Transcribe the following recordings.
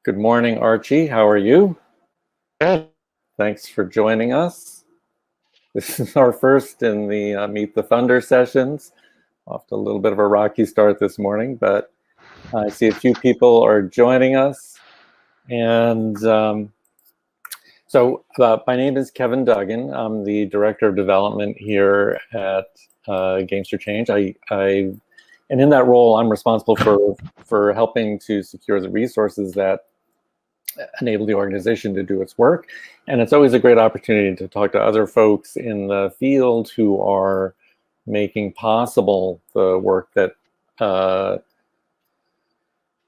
Good morning, Archie. How are you? Good. Thanks for joining us. This is our first in the Meet the Thunder sessions. Off to a little bit of a rocky start this morning, but I see a few people are joining us. And my name is Kevin Duggan. I'm the Director of Development here at Games for Change. And in that role, I'm responsible for helping to secure the resources that enable the organization to do its work. And it's always a great opportunity to talk to other folks in the field who are making possible the work that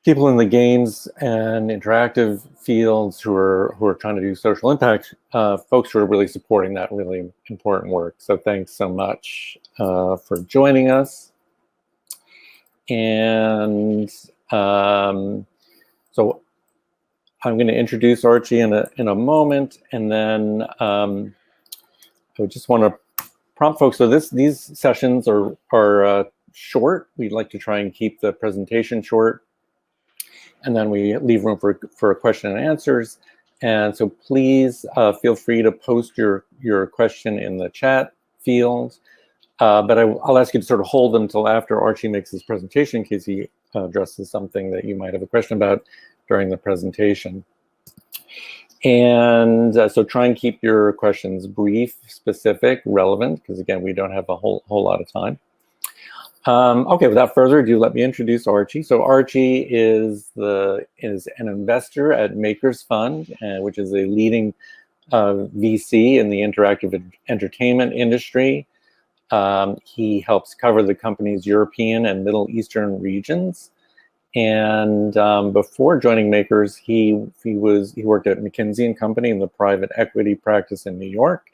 people in the games and interactive fields who are trying to do social impact, folks who are really supporting that really important work. So thanks so much for joining us. And so I'm going to introduce Archie in a moment, and then I just want to prompt folks. So these sessions are short. We'd like to try and keep the presentation short, and then we leave room for question and answers. And so please feel free to post your question in the chat field. But I'll ask you to sort of hold them until after Archie makes his presentation, in case he addresses something that you might have a question about during the presentation. And so try and keep your questions brief, specific, relevant, because again, we don't have a whole lot of time. Okay, without further ado, let me introduce Archie. So Archie is an investor at Makers Fund, which is a leading VC in the interactive entertainment industry. He helps cover the company's European and Middle Eastern regions. And before joining Makers, he worked at McKinsey & Company in the private equity practice in New York.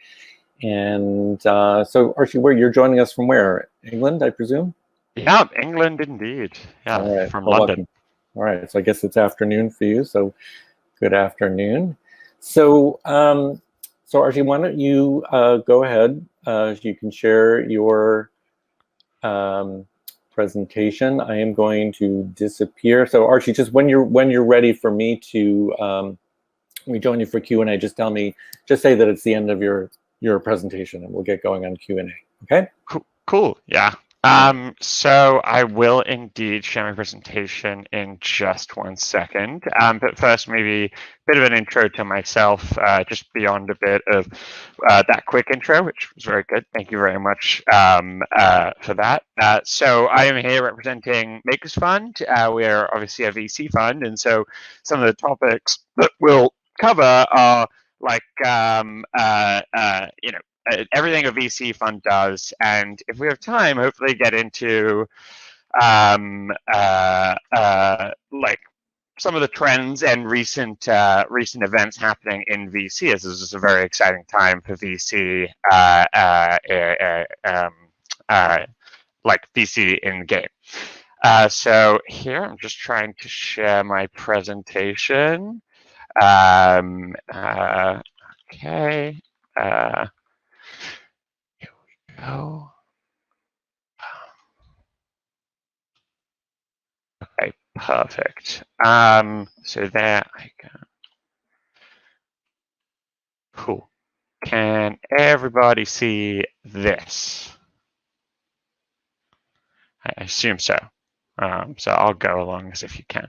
And so Archie, you're joining us from where? England, I presume? Yeah, England indeed. Yeah, right. from London. All right, so I guess it's afternoon for you, so good afternoon. So, Archie, why don't you go ahead, you can share your presentation. I am going to disappear. So Archie, just when you're ready for me to rejoin you for Q&A, just say that it's the end of your presentation, and we'll get going on Q&A. Okay? Cool. Yeah. So I will indeed share my presentation in just 1 second. But first, maybe a bit of an intro to myself, just beyond a bit of that quick intro, which was very good. Thank you very much for that. So I am here representing Makers Fund. We are obviously a VC fund, and so some of the topics that we'll cover are like, everything a VC fund does, and if we have time, hopefully get into like some of the trends and recent events happening in VC, as this is a very exciting time for VC, like VC in game. So here I'm just trying to share my presentation. Okay. Oh, okay, perfect. So there I go. Cool. Can everybody see this? I assume so. So I'll go along as if you can.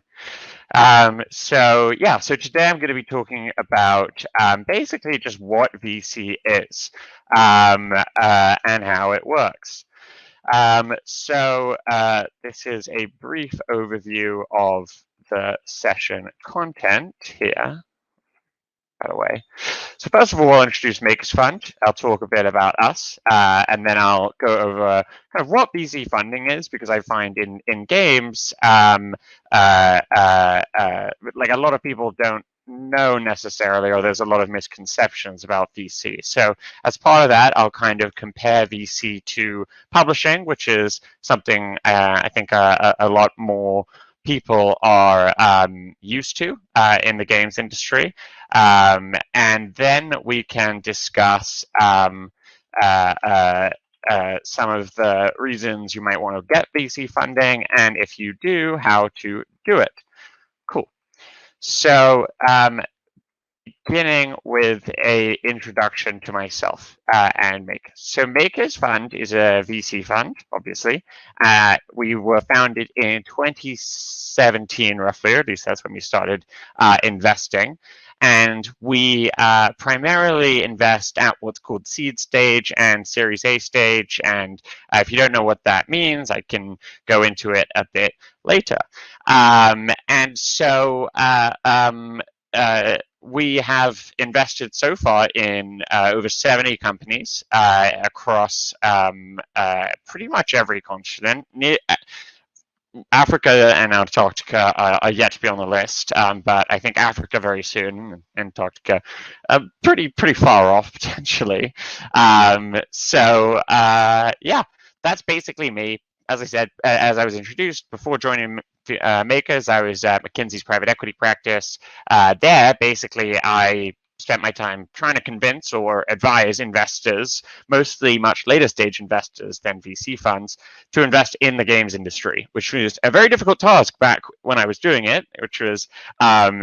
So today I'm going to be talking about basically just what VC is and how it works. This is a brief overview of the session content here. By the way, so first of all, I'll introduce Makers Fund. I'll talk a bit about us, and then I'll go over kind of what VC funding is, because I find in games, like a lot of people don't know necessarily, or there's a lot of misconceptions about VC. So as part of that, I'll kind of compare VC to publishing, which is something I think a lot more people are used to in the games industry. And then we can discuss some of the reasons you might want to get VC funding, and if you do, how to do it. Cool. So beginning with a introduction to myself and Makers. So Makers Fund is a VC fund, obviously. We were founded in 2017, roughly, or at least that's when we started investing. And we primarily invest at what's called seed stage and Series A stage. And if you don't know what that means, I can go into it a bit later. And so we have invested so far in over 70 companies across pretty much every continent. Africa and Antarctica are yet to be on the list, but I think Africa very soon, and Antarctica pretty far off potentially. Yeah, that's basically me. As I said, as I was introduced before joining Makers, I was at McKinsey's private equity practice. There, basically, I spent my time trying to convince or advise investors, mostly much later stage investors than VC funds, to invest in the games industry, which was a very difficult task back when I was doing it, which was a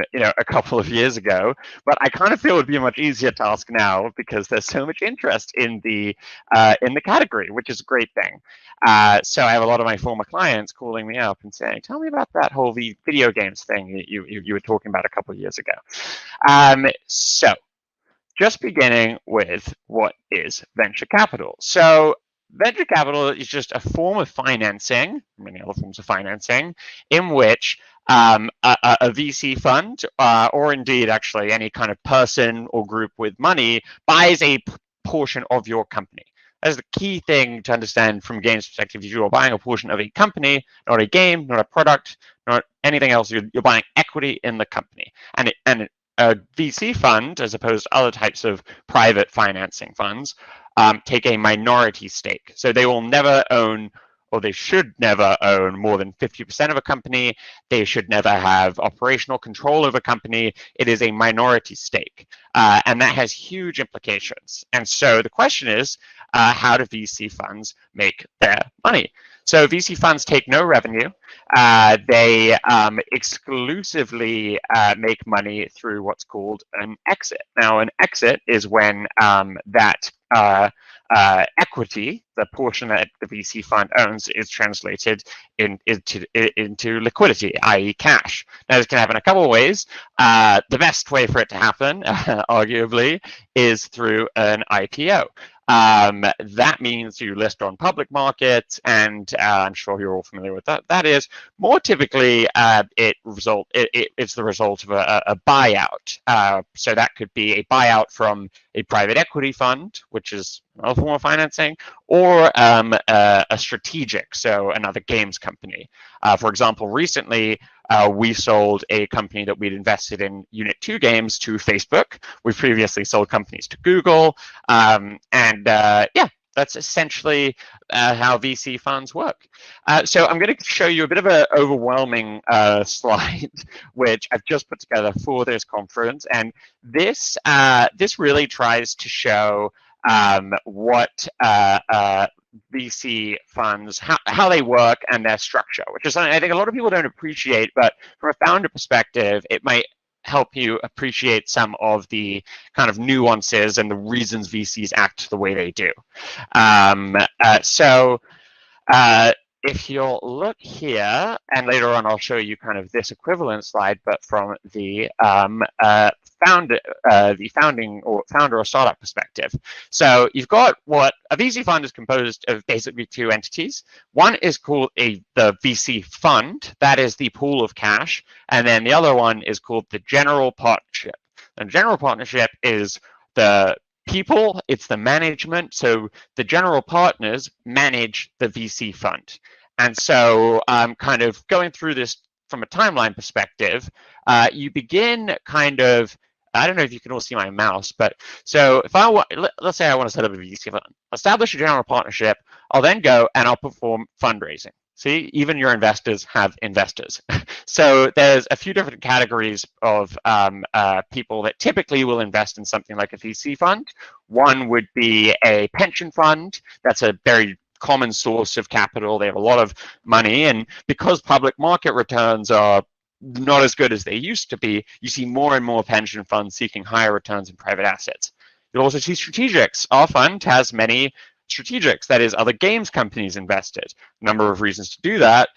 couple of years ago. But I kind of feel it would be a much easier task now because there's so much interest in the category, which is a great thing. So I have a lot of my former clients calling me up and saying, "Tell me about that whole video games thing you were talking about a couple of years ago." So just beginning with what is venture capital. So venture capital is just a form of financing, many other forms of financing, in which a VC fund, or indeed actually any kind of person or group with money, buys a portion of your company. That's the key thing to understand from a games perspective. If you're buying a portion of a company, not a game, not a product, not anything else, you're buying equity in the company. And a VC fund, as opposed to other types of private financing funds, take a minority stake. So they will never own, or they should never own, more than 50% of a company. They should never have operational control of a company. It is a minority stake. And that has huge implications. And so the question is, how do VC funds make their money? So VC funds take no revenue. They exclusively make money through what's called an exit. Now, an exit is when that equity, the portion that the VC fund owns, is translated into liquidity, i.e. cash. Now, this can happen a couple of ways. The best way for it to happen, arguably, is through an IPO. That means you list on public markets, and I'm sure you're all familiar with that. That is more typically it's the result of a buyout. So that could be a buyout from a private equity fund, which is another form of financing, or a strategic, so another games company. For example, recently we sold a company that we'd invested in Unit 2 games to Facebook. We previously sold companies to Google. Yeah, that's essentially how VC funds work. So I'm going to show you a bit of an overwhelming slide, which I've just put together for this conference. And this really tries to show what VC funds, how they work and their structure, which is something I think a lot of people don't appreciate, but from a founder perspective, it might help you appreciate some of the kind of nuances and the reasons VCs act the way they do. If you'll look here, and later on I'll show you kind of this equivalent slide, but from the founder or startup perspective. So you've got what a VC fund is composed of basically two entities. One is called the VC fund, that is the pool of cash, and then the other one is called the general partnership. And general partnership is the people, it's the management. So the general partners manage the VC fund. And so kind of going through this from a timeline perspective, you begin kind of, I don't know if you can all see my mouse, but so if let's say I want to set up a VC fund, establish a general partnership, I'll then go and I'll perform fundraising. See, even your investors have investors. So there's a few different categories of people that typically will invest in something like a VC fund. One would be a pension fund. That's a very common source of capital. They have a lot of money, and because public market returns are not as good as they used to be, you see more and more pension funds seeking higher returns in private assets. You'll also see strategics. Our fund has many strategics, that is, other games companies invested. A number of reasons to do that.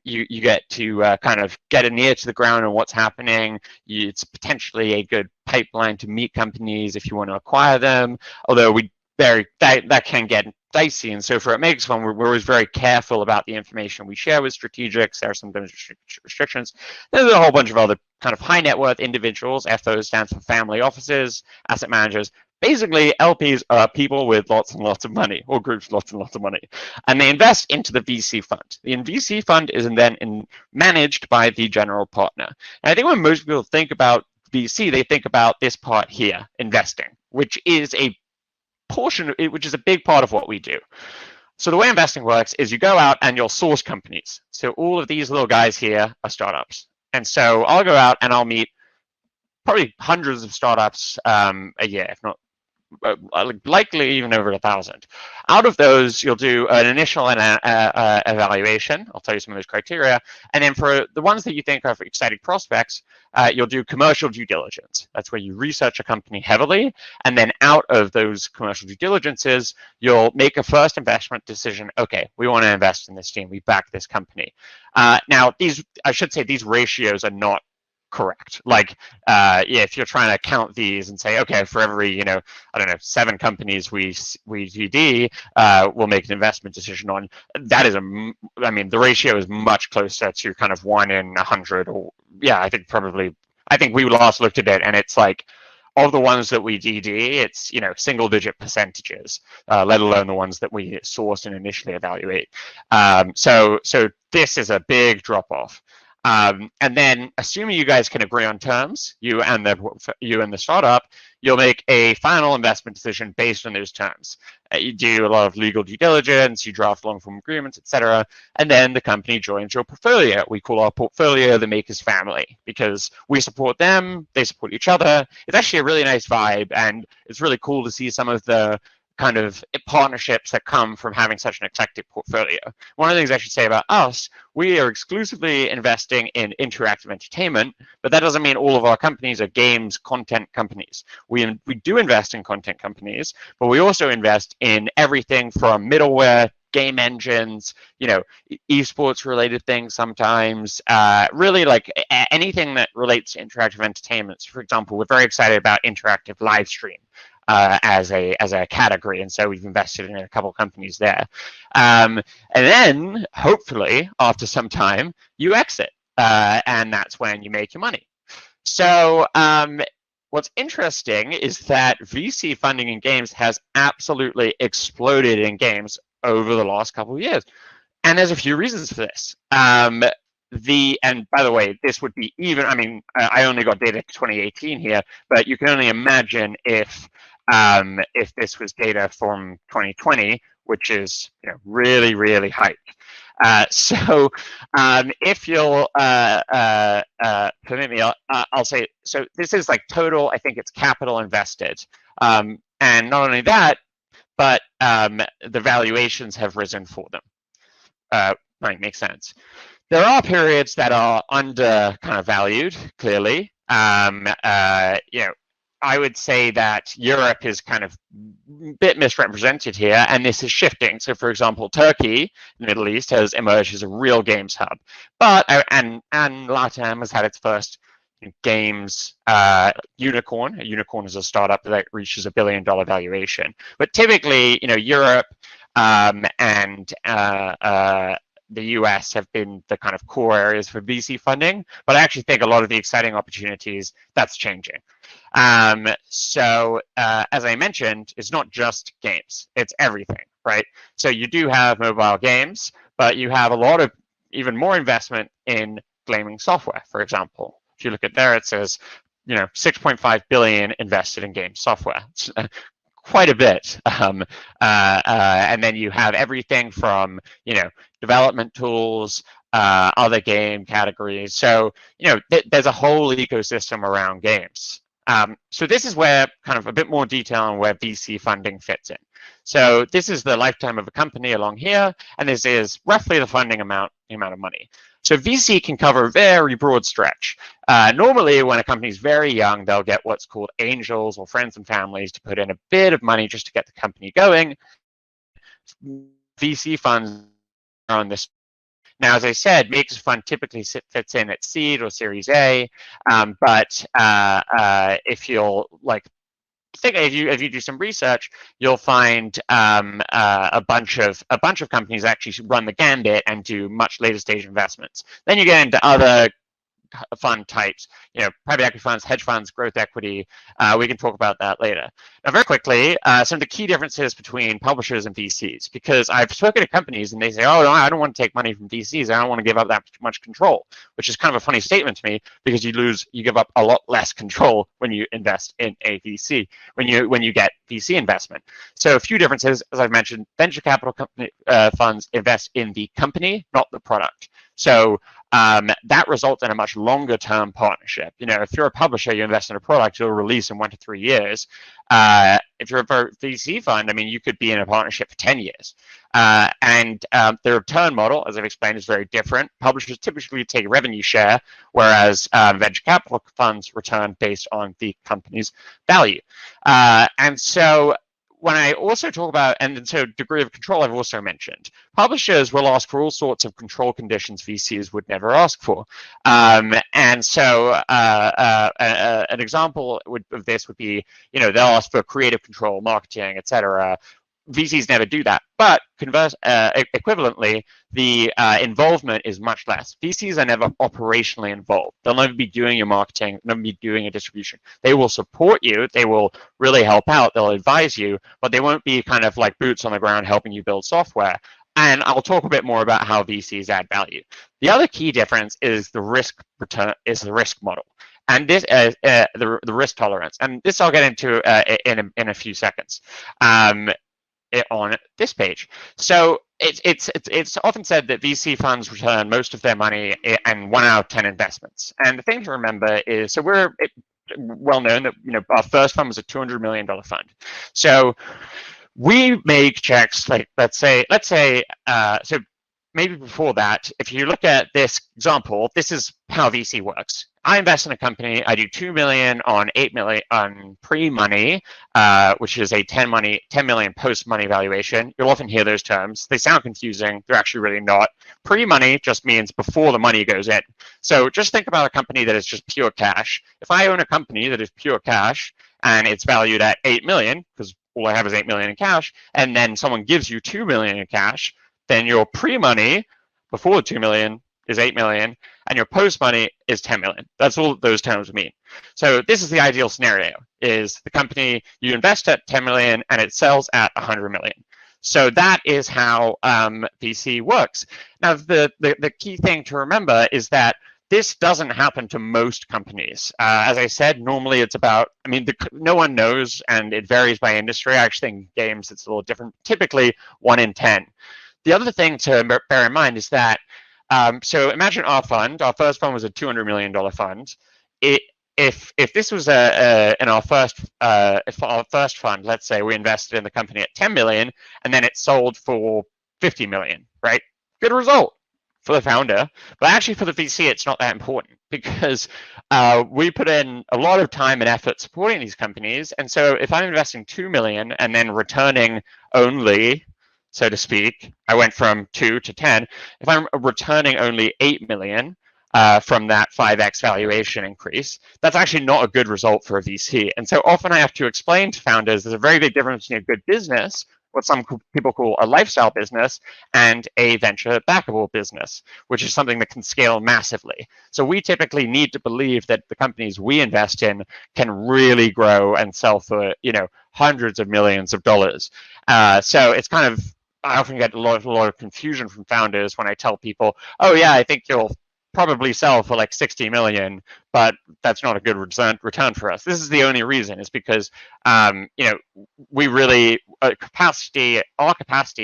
You get to kind of get an ear to the ground on what's happening. It's potentially a good pipeline to meet companies if you want to acquire them, although that can get dicey, and so for It Makes Fun, we're always very careful about the information we share with strategics. There are sometimes restrictions. There's a whole bunch of other kind of high net worth individuals. FO stands for family offices, asset managers. Basically, LPs are people with lots and lots of money, or groups with lots and lots of money, and they invest into the VC fund. The VC fund is then managed by the general partner. And I think when most people think about VC, they think about this part here, investing, which is a big part of what we do. So the way investing works is you go out and you'll source companies. So all of these little guys here are startups. And so I'll go out and I'll meet probably hundreds of startups a year, if not likely even over 1,000. Out of those, you'll do an initial evaluation. I'll tell you some of those criteria. And then for the ones that you think are exciting prospects, you'll do commercial due diligence. That's where you research a company heavily. And then out of those commercial due diligences, you'll make a first investment decision. Okay, we want to invest in this team. We back this company. Now, I should say these ratios are not correct. Like, if you're trying to count these and say, okay, for every, 7 companies we DD, we'll make an investment decision on, that is the ratio is much closer to kind of 1 in 100, or I think we last looked at it and it's like, of the ones that we DD, it's single digit percentages, let alone the ones that we source and initially evaluate. So this is a big drop off. And then, assuming you guys can agree on terms, you and the startup, you'll make a final investment decision based on those terms. You do a lot of legal due diligence, you draft long-form agreements, etc., and then the company joins your portfolio. We call our portfolio the Makers family because we support them, they support each other. It's actually a really nice vibe, and it's really cool to see some of the kind of partnerships that come from having such an eclectic portfolio. One of the things I should say about us, we are exclusively investing in interactive entertainment, but that doesn't mean all of our companies are games content companies. We do invest in content companies, but we also invest in everything from middleware, game engines, esports related things sometimes, really like anything that relates to interactive entertainment. So for example, we're very excited about interactive live stream. As a category, and so we've invested in a couple of companies there, and then hopefully after some time you exit, and that's when you make your money. So what's interesting is that VC funding in games has absolutely exploded in games over the last couple of years, and there's a few reasons for this. And by the way, this would be even. I only got data for 2018 here, but you can only imagine if this was data from 2020, which is really, really hyped. So if you'll permit me, I'll say, so this is like total, I think it's capital invested. And not only that, but the valuations have risen for them. Right, makes sense. There are periods that are under kind of valued, clearly. I would say that Europe is kind of a bit misrepresented here, and this is shifting. So, for example, Turkey, the Middle East, has emerged as a real games hub, but and LATAM has had its first games unicorn. A unicorn is a startup that reaches $1 billion valuation. But typically, Europe and the US have been the kind of core areas for VC funding, but I actually think a lot of the exciting opportunities, that's changing. So as I mentioned, it's not just games, it's everything, right? So you do have mobile games, but you have a lot of even more investment in gaming software, for example. If you look at there, it says, 6.5 billion invested in game software. It's, quite a bit. And then you have everything from, development tools, other game categories. So, there's a whole ecosystem around games. So this is where kind of a bit more detail on where VC funding fits in. So this is the lifetime of a company along here, and this is roughly the funding amount amount of money. So VC can cover a very broad stretch. Normally, when a company is very young, they'll get what's called angels or friends and families to put in a bit of money just to get the company going. VC funds are on this. Now, as I said, makers fund typically fits in at seed or Series A, but if you'll if you do some research, you'll find a bunch of companies actually run the gambit and do much later stage investments. Then you get into other fund types, private equity funds, hedge funds, growth equity. We can talk about that later. Now, very quickly, some of the key differences between publishers and VCs, because I've spoken to companies and they say, oh, no, I don't want to take money from VCs. I don't want to give up that much control, which is kind of a funny statement to me because you give up a lot less control when you invest in a VC, when you get VC investment. So a few differences, as I've mentioned, venture capital funds invest in the company, not the product. So that results in a much longer term partnership. If you're a publisher, you invest in a product, you'll release in 1 to 3 years. If you're a VC fund, you could be in a partnership for 10 years. And the return model, as I've explained, is very different. Publishers typically take a revenue share, whereas venture capital funds return based on the company's value. And so when I also talk about, and so degree of control, I've also mentioned, publishers will ask for all sorts of control conditions VCs would never ask for. And so an example of this would be, they'll ask for creative control, marketing, etc. VCs never do that, but equivalently, the involvement is much less. VCs are never operationally involved. They'll never be doing your marketing, never be doing a distribution. They will support you. They will really help out. They'll advise you, but they won't be kind of like boots on the ground helping you build software. And I'll talk a bit more about how VCs add value. The other key difference is the risk model. And this the risk tolerance. And this I'll get into in a few seconds. On this page. So it's often said that VC funds return most of their money in 1 out of 10 investments. And the thing to remember is, so we're well known that our first fund was a $200 million fund. So we make checks like let's say so maybe before that, if you look at this example, this is how VC works. I invest in a company. I do 2 million on 8 million on pre-money, which is a 10 million post-money valuation. You'll often hear those terms. They sound confusing. They're actually really not. Pre-money just means before the money goes in. So just think about a company that is just pure cash. If I own a company that is pure cash and it's valued at 8 million, because all I have is 8 million in cash, and then someone gives you 2 million in cash, then your pre-money before the 2 million is 8 million, and your post-money is 10 million. That's all those terms mean. So this is the ideal scenario, is the company, you invest at 10 million and it sells at 100 million. So that is how VC works. Now, the key thing to remember is that this doesn't happen to most companies. As I said, normally it's about, no one knows, and it varies by industry. I actually think in games it's a little different, typically 1 in 10. The other thing to bear in mind is that, so imagine our first fund was a $200 million fund. If this was in our first fund, let's say we invested in the company at 10 million and then it sold for 50 million, right? Good result for the founder, but actually for the VC, it's not that important because we put in a lot of time and effort supporting these companies. And so if I'm investing 2 million and then returning only, so to speak, I went from 2 to 10. If I'm returning only 8 million from that 5x valuation increase, that's actually not a good result for a VC. And so often I have to explain to founders there's a very big difference between a good business, what some people call a lifestyle business, and a venture backable business, which is something that can scale massively. So we typically need to believe that the companies we invest in can really grow and sell for hundreds of millions of dollars. So it's kind of, I often get a lot of confusion from founders when I tell people, oh yeah, I think you'll probably sell for like 60 million, but that's not a good return for us. This is the only reason, is because we really our capacity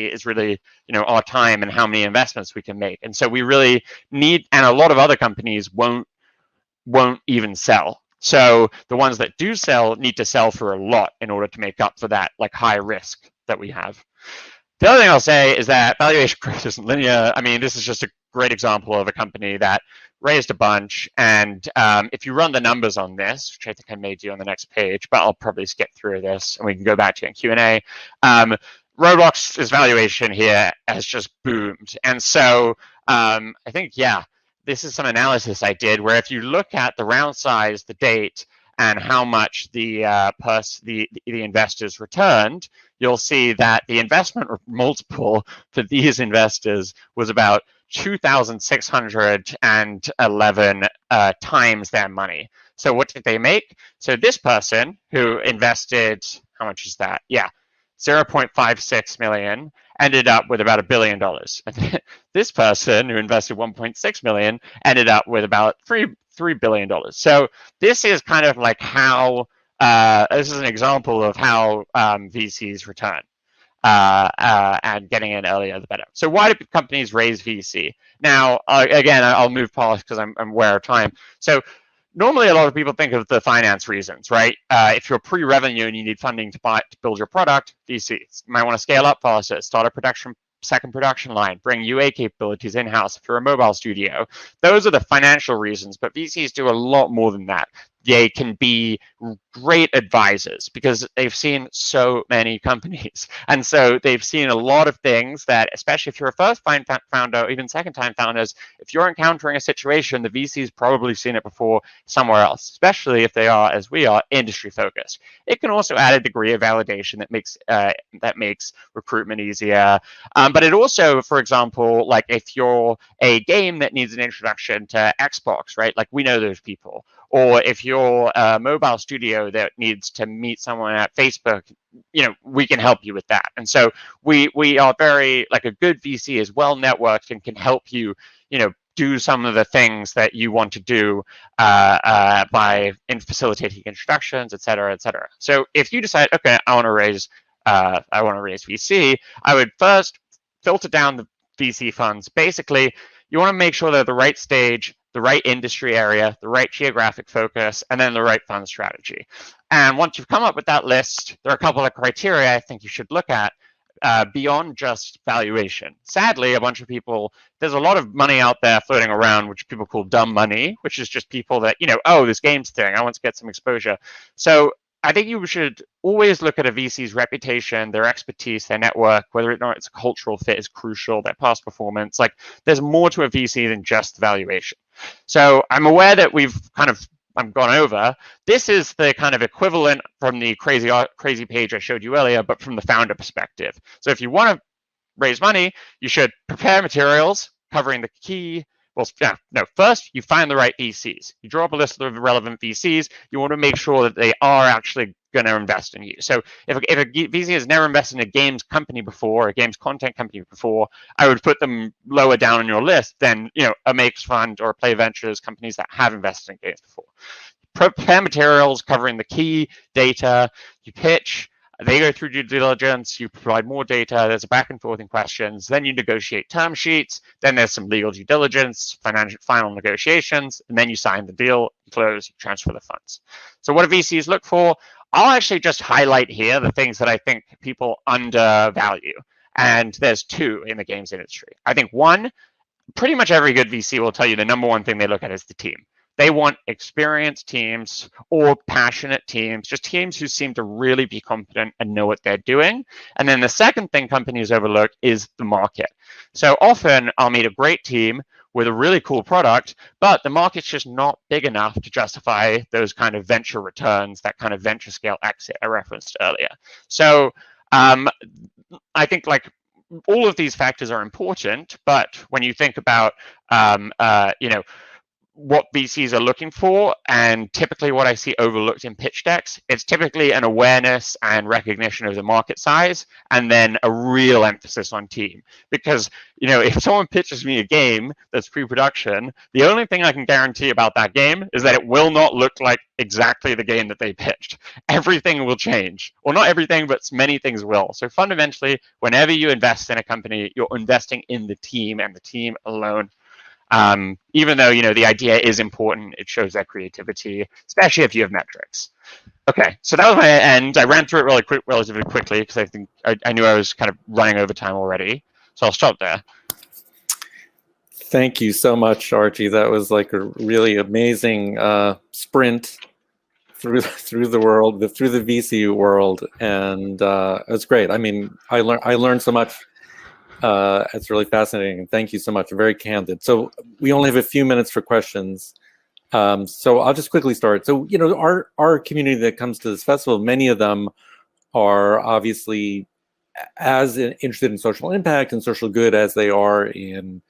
is really our time and how many investments we can make, and so we really need, and a lot of other companies won't even sell. So the ones that do sell need to sell for a lot in order to make up for that like high risk that we have. The other thing I'll say is that valuation growth isn't linear. This is just a great example of a company that raised a bunch, and if you run the numbers on this, which I think I may do on the next page, but I'll probably skip through this and we can go back to it in Q&A. Roblox's valuation here has just boomed. And so I think, yeah, this is some analysis I did where if you look at the round size, the date, and how much the investors returned, you'll see that the investment multiple for these investors was about 2,611 times their money. So what did they make? So this person who invested, how much is that? Yeah, 0.56 million ended up with about $1 billion. This person who invested 1.6 million ended up with about $3 billion. So this is kind of like how, this is an example of how VCs return. And getting in earlier, the better. So why do companies raise VC? Now, again, I'll move past because I'm aware of time. So normally a lot of people think of the finance reasons, right? If you're pre-revenue and you need funding to build your product, VCs. You might want to scale up faster, start a second production line, bring UA capabilities in-house if you're a mobile studio. Those are the financial reasons, but VCs do a lot more than that. They can be great advisors because they've seen so many companies. And so they've seen a lot of things that, especially if you're a first-time founder, or even second-time founders, if you're encountering a situation, the VC's probably seen it before somewhere else, especially if they are, as we are, industry-focused. It can also add a degree of validation that makes recruitment easier. But it also, for example, like if you're a game that needs an introduction to Xbox, right? Like we know those people. Or if you're a mobile studio that needs to meet someone at Facebook, we can help you with that. And so we are very, like a good VC is well networked and can help you, do some of the things that you want to do by facilitating introductions, et cetera, et cetera. So if you decide, okay, I want to raise VC, I would first filter down the VC funds. Basically, you want to make sure they're the right stage, the right industry area, the right geographic focus, and then the right fund strategy. And once you've come up with that list, there are a couple of criteria I think you should look at beyond just valuation. Sadly, a bunch of people, there's a lot of money out there floating around, which people call dumb money, which is just people that, oh, this games thing, I want to get some exposure. So I think you should always look at a VC's reputation, their expertise, their network, whether or not it's a cultural fit is crucial, their past performance. Like there's more to a VC than just valuation. So I'm aware that I've gone over. This is the kind of equivalent from the crazy page I showed you earlier, but from the founder perspective. So if you want to raise money, you should prepare materials covering the key. First, you find the right VCs. You draw up a list of relevant VCs. You want to make sure that they are actually going to invest in you. So if a VC has never invested in a games company before, a games content company before, I would put them lower down on your list than, a Makes Fund or a Play Ventures, companies that have invested in games before. Prepare materials covering the key data. You pitch. They go through due diligence, you provide more data, there's a back and forth in questions, then you negotiate term sheets, then there's some legal due diligence, final negotiations, and then you sign the deal, you close, you transfer the funds. So what do VCs look for? I'll actually just highlight here the things that I think people undervalue. And there's two in the games industry. I think one, pretty much every good VC will tell you the number one thing they look at is the team. They want experienced teams or passionate teams, just teams who seem to really be competent and know what they're doing. And then the second thing companies overlook is the market. So often I'll meet a great team with a really cool product, but the market's just not big enough to justify those kind of venture returns, that kind of venture scale exit I referenced earlier. So I think like all of these factors are important, but when you think about, what VCs are looking for, and typically what I see overlooked in pitch decks, it's typically an awareness and recognition of the market size, and then a real emphasis on team. Because, if someone pitches me a game that's pre-production, the only thing I can guarantee about that game is that it will not look like exactly the game that they pitched. Everything will change. Well, not everything, but many things will. So fundamentally, whenever you invest in a company, you're investing in the team and the team alone. Even though, the idea is important, it shows that creativity, especially if you have metrics. Okay, so that was my end. I ran through it relatively quickly because I think I knew I was kind of running over time already. So I'll stop there. Thank you so much, Archie. That was like a really amazing sprint through the world, through the VC world, and it's great. I mean, I learned so much. It's really fascinating. Thank you so much. Very candid. So we only have a few minutes for questions. So I'll just quickly start. So, you know, our community that comes to this festival, many of them are obviously as interested in social impact and social good as they are in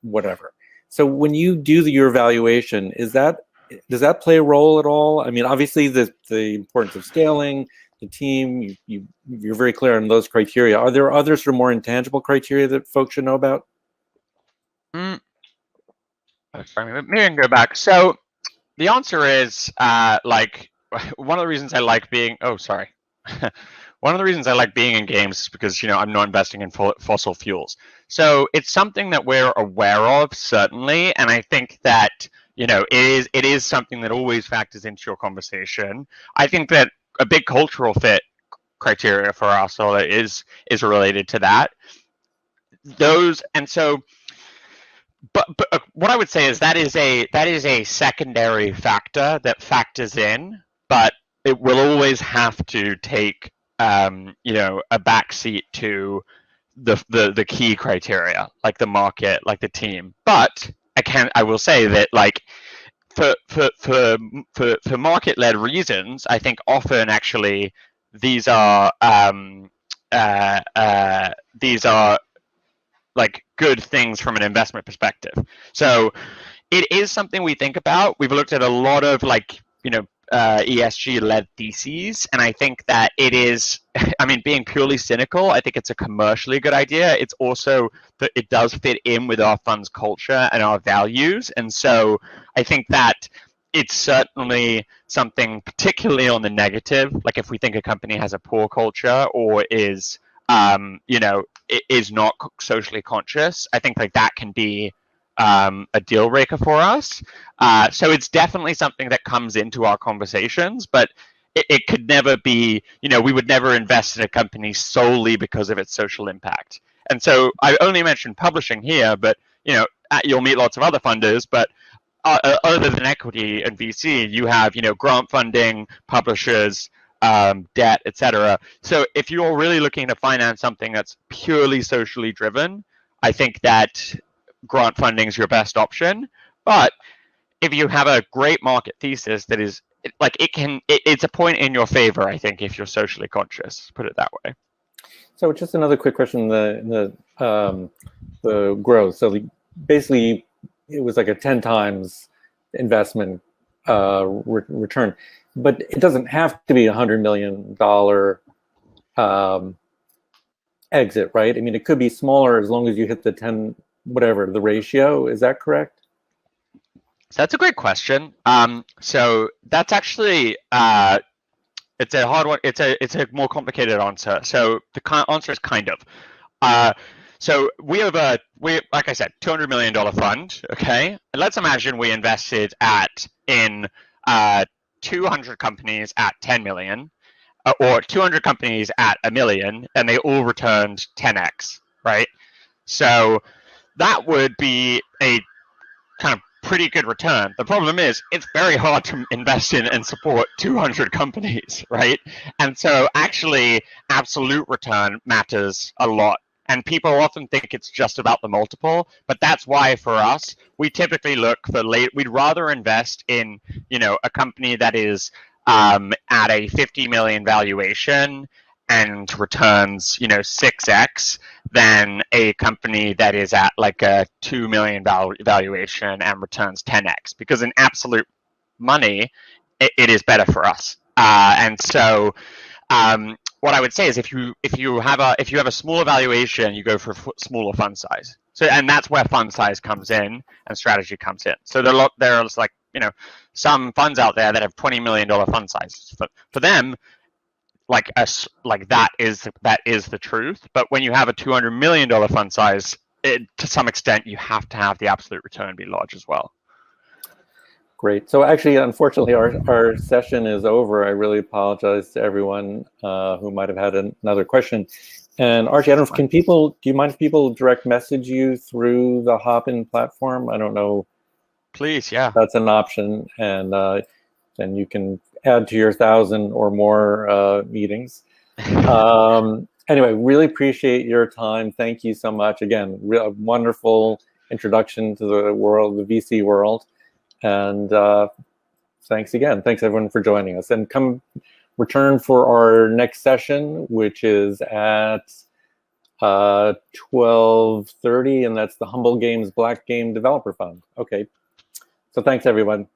whatever. So when you do your evaluation, does that play a role at all? I mean, obviously the importance of scaling the team, you're very clear on those criteria. Are there other sort of more intangible criteria that folks should know about? Sorry, maybe I can go back. So the answer is like one of the reasons I like being. Oh, sorry. One of the reasons I like being in games is because, you know, I'm not investing in fossil fuels. So it's something that we're aware of, certainly, and I think that, you know, it is something that always factors into your conversation. I think that a big cultural fit criteria for us is related to that. But what I would say is that is a secondary factor that factors in, but it will always have to take you know, a backseat to the key criteria, like the market, like the team. But I will say that, like, for market-led reasons, I think often actually these are like good things from an investment perspective. So it is something we think about. We've looked at a lot of, like, you know, ESG-led theses, and I think that it is, I mean, being purely cynical, I think it's a commercially good idea. It's also that it does fit in with our fund's culture and our values, and so I think that it's certainly something, particularly on the negative, like if we think a company has a poor culture or is, you know, is not socially conscious, I think like that can be a deal breaker for us. So it's definitely something that comes into our conversations, but it could never be, you know, we would never invest in a company solely because of its social impact. And so I only mentioned publishing here, but, you know, you'll meet lots of other funders, but other than equity and VC, you have, you know, grant funding, publishers, debt, etc. So if you're really looking to finance something that's purely socially driven, I think that grant funding is your best option. But if you have a great market thesis that is like, it's a point in your favor, I think, if you're socially conscious, put it that way. So just another quick question, the growth. So basically it was like a 10 times investment return, but it doesn't have to be $100 million exit, right? I mean, it could be smaller as long as you hit the 10, whatever the ratio. Is that correct? So that's a great question. So that's actually it's a hard one. It's a more complicated answer. So the answer is kind of. So we have like I said, $200 million fund. Okay, and let's imagine we invested in 200 companies at 10 million, or 200 companies at $1 million, and they all returned 10x, right? So that would be a kind of pretty good return. The problem is it's very hard to invest in and support 200 companies, right? And so actually absolute return matters a lot. And people often think it's just about the multiple, but that's why for us, we typically look for we'd rather invest in, you know, a company that is at a 50 million valuation and returns, you know, 6x than a company that is at like a 2 million valuation and returns 10x, because in absolute money, it is better for us. And so what I would say is if you have a smaller valuation, you go for smaller fund size. So, and that's where fund size comes in and strategy comes in. So there's like, you know, some funds out there that have $20 million fund size. For them, like that is the truth. But when you have a $200 million fund size, to some extent, you have to have the absolute return be large as well. Great. So actually, unfortunately, our session is over. I really apologize to everyone who might have had another question. And Archie, I don't know, do you mind if people direct message you through the Hopin platform? I don't know. Please, yeah. That's an option. And then you can add to your 1,000 or more meetings. Anyway, really appreciate your time. Thank you so much. Again, a wonderful introduction to the world, the VC world. And thanks again. Thanks everyone for joining us. And come return for our next session, which is at 12:30, and that's the Humble Games Black Game Developer Fund. Okay, so thanks everyone.